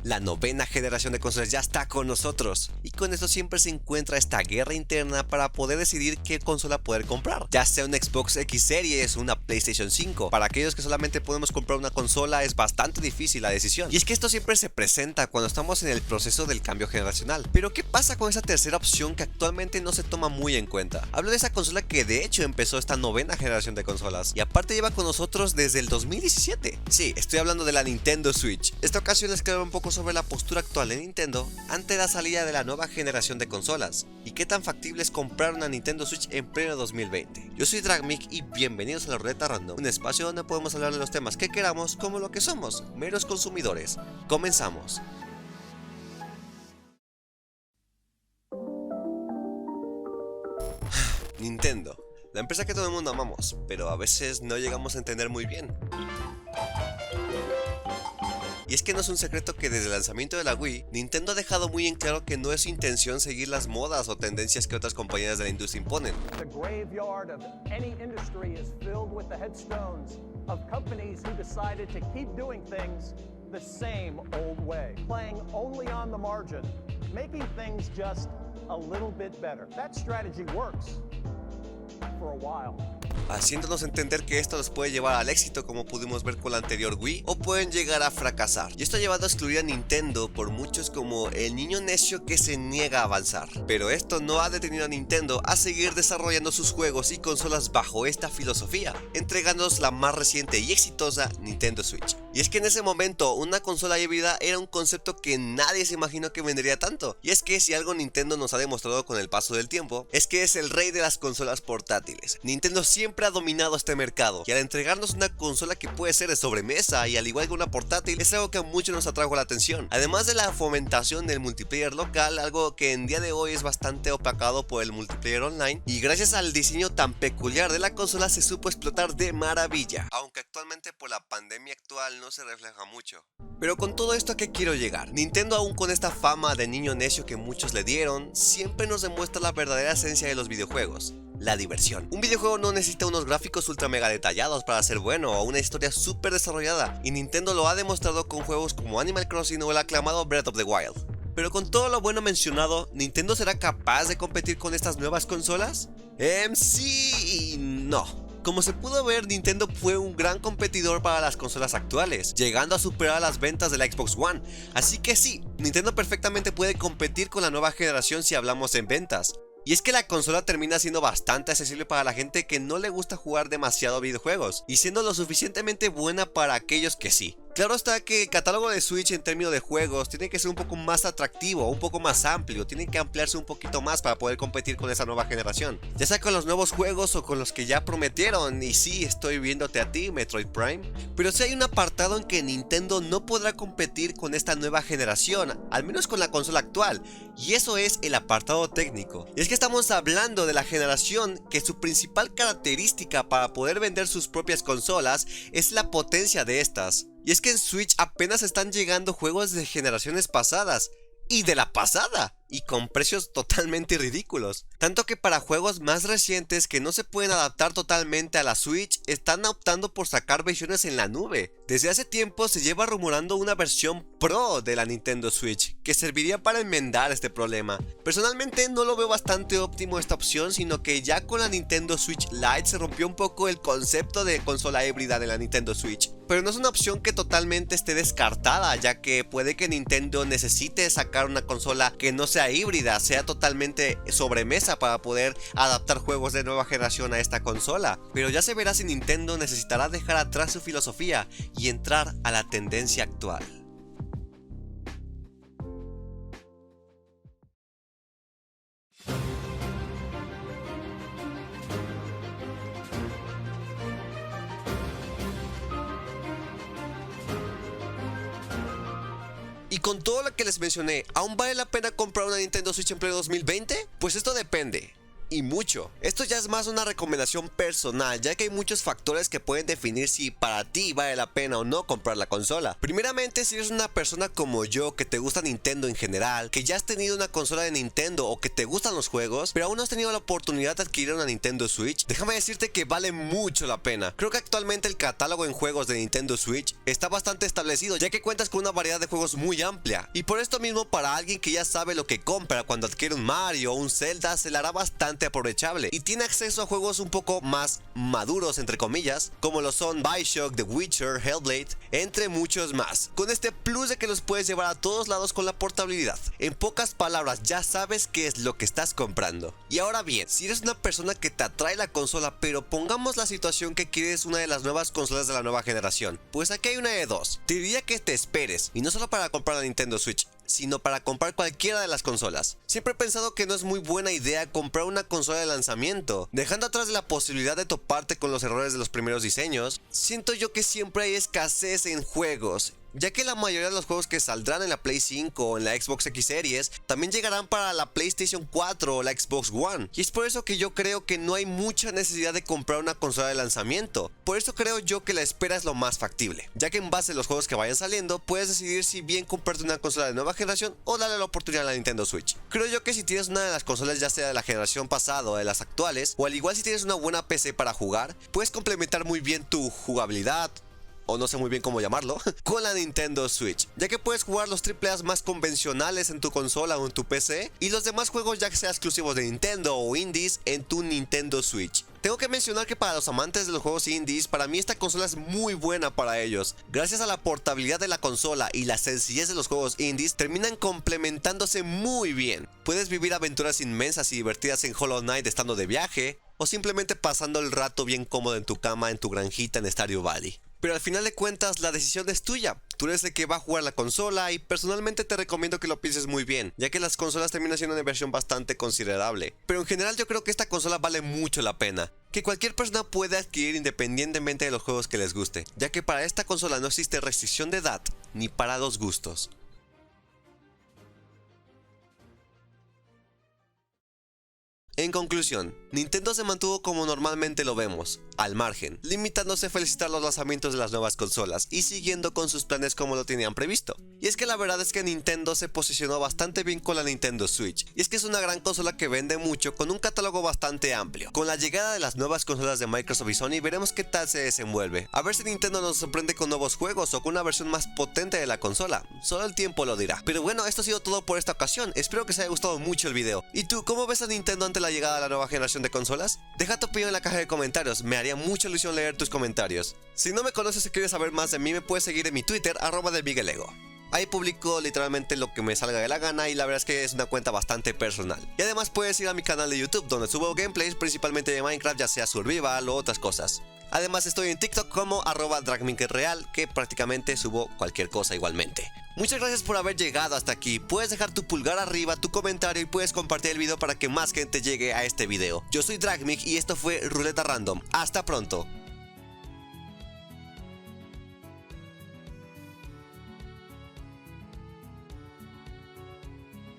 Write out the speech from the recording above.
La novena generación de consolas ya está con nosotros, y con esto siempre se encuentra esta guerra interna para poder decidir qué consola poder comprar, ya sea un Xbox X Series o una PlayStation 5. Para aquellos que solamente podemos comprar una consola es bastante difícil la decisión, y es que esto siempre se presenta cuando estamos en el proceso del cambio generacional. Pero ¿qué pasa con esa tercera opción que actualmente no se toma muy en cuenta? Hablo de esa consola que de hecho empezó esta novena generación de consolas, y aparte lleva con nosotros desde el 2017. Sí, estoy hablando de la Nintendo Switch. Esta ocasión les quiero hablar un poco sobre la postura actual de Nintendo ante la salida de la nueva generación de consolas y qué tan factible es comprar una Nintendo Switch en pleno 2020. Yo soy Dragmic y bienvenidos a la Ruleta Random, un espacio donde podemos hablar de los temas que queramos como lo que somos, meros consumidores. Comenzamos. Nintendo, la empresa que todo el mundo amamos, pero a veces no llegamos a entender muy bien. Y es que no es un secreto que desde el lanzamiento de la Wii, Nintendo ha dejado muy en claro que no es su intención seguir las modas o tendencias que otras compañías de la industria imponen. The graveyard of any industry is filled with the headstones of companies who decided to keep doing things the same old way, playing only on the margin, making things just a little bit better. That strategy works for a while, haciéndonos entender que esto nos puede llevar al éxito como pudimos ver con la anterior Wii, o pueden llegar a fracasar. Y esto ha llevado a excluir a Nintendo por muchos como el niño necio que se niega a avanzar. Pero esto no ha detenido a Nintendo a seguir desarrollando sus juegos y consolas bajo esta filosofía, entregándonos la más reciente y exitosa Nintendo Switch. Y es que en ese momento una consola híbrida era un concepto que nadie se imaginó que vendería tanto. Y es que si algo Nintendo nos ha demostrado con el paso del tiempo, es que es el rey de las consolas portátiles. Nintendo siempre ha dominado este mercado, y al entregarnos una consola que puede ser de sobremesa y al igual que una portátil, es algo que a muchos nos atrajo la atención. Además de la fomentación del multiplayer local, algo que en día de hoy es bastante opacado por el multiplayer online, y gracias al diseño tan peculiar de la consola se supo explotar de maravilla, aunque actualmente por la pandemia actual no se refleja mucho. Pero con todo esto, ¿a qué quiero llegar? Nintendo, aún con esta fama de niño necio que muchos le dieron, siempre nos demuestra la verdadera esencia de los videojuegos: la diversión. Un videojuego no necesita unos gráficos ultra mega detallados para ser bueno o una historia súper desarrollada, y Nintendo lo ha demostrado con juegos como Animal Crossing o el aclamado Breath of the Wild. Pero con todo lo bueno mencionado, ¿Nintendo será capaz de competir con estas nuevas consolas? Sí y no. Como se pudo ver, Nintendo fue un gran competidor para las consolas actuales, llegando a superar las ventas de la Xbox One. Así que sí, Nintendo perfectamente puede competir con la nueva generación si hablamos en ventas. Y es que la consola termina siendo bastante accesible para la gente que no le gusta jugar demasiado videojuegos, y siendo lo suficientemente buena para aquellos que sí. Claro está que el catálogo de Switch en términos de juegos tiene que ser un poco más atractivo, un poco más amplio, tiene que ampliarse un poquito más para poder competir con esa nueva generación, ya sea con los nuevos juegos o con los que ya prometieron. Y sí, estoy viéndote a ti, Metroid Prime. Pero sí hay un apartado en que Nintendo no podrá competir con esta nueva generación, al menos con la consola actual, y eso es el apartado técnico. Y es que estamos hablando de la generación que su principal característica para poder vender sus propias consolas es la potencia de estas. Y es que en Switch apenas están llegando juegos de generaciones pasadas y de la pasada, y con precios totalmente ridículos. Tanto que para juegos más recientes que no se pueden adaptar totalmente a la Switch, están optando por sacar versiones en la nube. Desde hace tiempo se lleva rumorando una versión Pro de la Nintendo Switch, que serviría para enmendar este problema. Personalmente no lo veo bastante óptimo esta opción, sino que ya con la Nintendo Switch Lite se rompió un poco el concepto de consola híbrida de la Nintendo Switch. Pero no es una opción que totalmente esté descartada, ya que puede que Nintendo necesite sacar una consola que no sea híbrida, sea totalmente sobremesa para poder adaptar juegos de nueva generación a esta consola. Pero ya se verá si Nintendo necesitará dejar atrás su filosofía y entrar a la tendencia actual. Y con todo lo que les mencioné, ¿aún vale la pena comprar una Nintendo Switch en pleno 2020? Pues esto depende. y mucho. Esto ya es más una recomendación personal, ya que hay muchos factores que pueden definir si para ti vale la pena o no comprar la consola. Primeramente, si eres una persona como yo que te gusta Nintendo en general, que ya has tenido una consola de Nintendo o que te gustan los juegos, pero aún no has tenido la oportunidad de adquirir una Nintendo Switch, déjame decirte que vale mucho la pena. Creo que actualmente el catálogo en juegos de Nintendo Switch está bastante establecido, ya que cuentas con una variedad de juegos muy amplia, y por esto mismo para alguien que ya sabe lo que compra cuando adquiere un Mario o un Zelda se le hará bastante aprovechable y tiene acceso a juegos un poco más maduros entre comillas, como lo son Bioshock, The Witcher, Hellblade, entre muchos más, con este plus de que los puedes llevar a todos lados con la portabilidad. En pocas palabras, ya sabes qué es lo que estás comprando. Y ahora bien, si eres una persona que te atrae la consola, pero pongamos la situación que quieres una de las nuevas consolas de la nueva generación, pues aquí hay una de dos. Te diría que te esperes, y no solo para comprar la Nintendo Switch, sino para comprar cualquiera de las consolas. Siempre he pensado que no es muy buena idea comprar una consola de lanzamiento, dejando atrás de la posibilidad de toparte con los errores de los primeros diseños. Siento yo que siempre hay escasez en juegos, ya que la mayoría de los juegos que saldrán en la Play 5 o en la Xbox X Series también llegarán para la PlayStation 4 o la Xbox One, y es por eso que yo creo que no hay mucha necesidad de comprar una consola de lanzamiento. Por eso creo yo que la espera es lo más factible, ya que en base a los juegos que vayan saliendo puedes decidir si bien comprarte una consola de nueva generación o darle la oportunidad a la Nintendo Switch. Creo yo que si tienes una de las consolas, ya sea de la generación pasada o de las actuales, o al igual si tienes una buena PC para jugar, puedes complementar muy bien tu jugabilidad, o no sé muy bien cómo llamarlo, con la Nintendo Switch, ya que puedes jugar los AAA más convencionales en tu consola o en tu PC, y los demás juegos ya sea exclusivos de Nintendo o indies en tu Nintendo Switch. Tengo que mencionar que para los amantes de los juegos indies, para mí esta consola es muy buena para ellos. Gracias a la portabilidad de la consola y la sencillez de los juegos indies, terminan complementándose muy bien. Puedes vivir aventuras inmensas y divertidas en Hollow Knight estando de viaje, o simplemente pasando el rato bien cómodo en tu cama en tu granjita en Stardew Valley. Pero al final de cuentas la decisión es tuya. Tú eres el que va a jugar la consola y personalmente te recomiendo que lo pienses muy bien, ya que las consolas terminan siendo una inversión bastante considerable. Pero en general yo creo que esta consola vale mucho la pena, que cualquier persona puede adquirir independientemente de los juegos que les guste, ya que para esta consola no existe restricción de edad ni para los gustos. En conclusión, Nintendo se mantuvo como normalmente lo vemos, al margen, limitándose a felicitar los lanzamientos de las nuevas consolas y siguiendo con sus planes como lo tenían previsto. Y es que la verdad es que Nintendo se posicionó bastante bien con la Nintendo Switch, y es que es una gran consola que vende mucho con un catálogo bastante amplio. Con la llegada de las nuevas consolas de Microsoft y Sony veremos qué tal se desenvuelve, a ver si Nintendo nos sorprende con nuevos juegos o con una versión más potente de la consola, solo el tiempo lo dirá. Pero bueno, esto ha sido todo por esta ocasión, espero que os haya gustado mucho el video. ¿Y tú, cómo ves a Nintendo ante la llegada de la nueva generación de consolas? Deja tu opinión en la caja de comentarios, me haría mucha ilusión leer tus comentarios. Si no me conoces y quieres saber más de mí, me puedes seguir en mi Twitter, @delmiguelego. Ahí publico literalmente lo que me salga de la gana y la verdad es que es una cuenta bastante personal. Y además puedes ir a mi canal de YouTube donde subo gameplays principalmente de Minecraft, ya sea survival o otras cosas. Además estoy en TikTok como @dragminkerreal, que prácticamente subo cualquier cosa igualmente. Muchas gracias por haber llegado hasta aquí. Puedes dejar tu pulgar arriba, tu comentario y puedes compartir el video para que más gente llegue a este video. Yo soy Dragmik y esto fue Ruleta Random. Hasta pronto.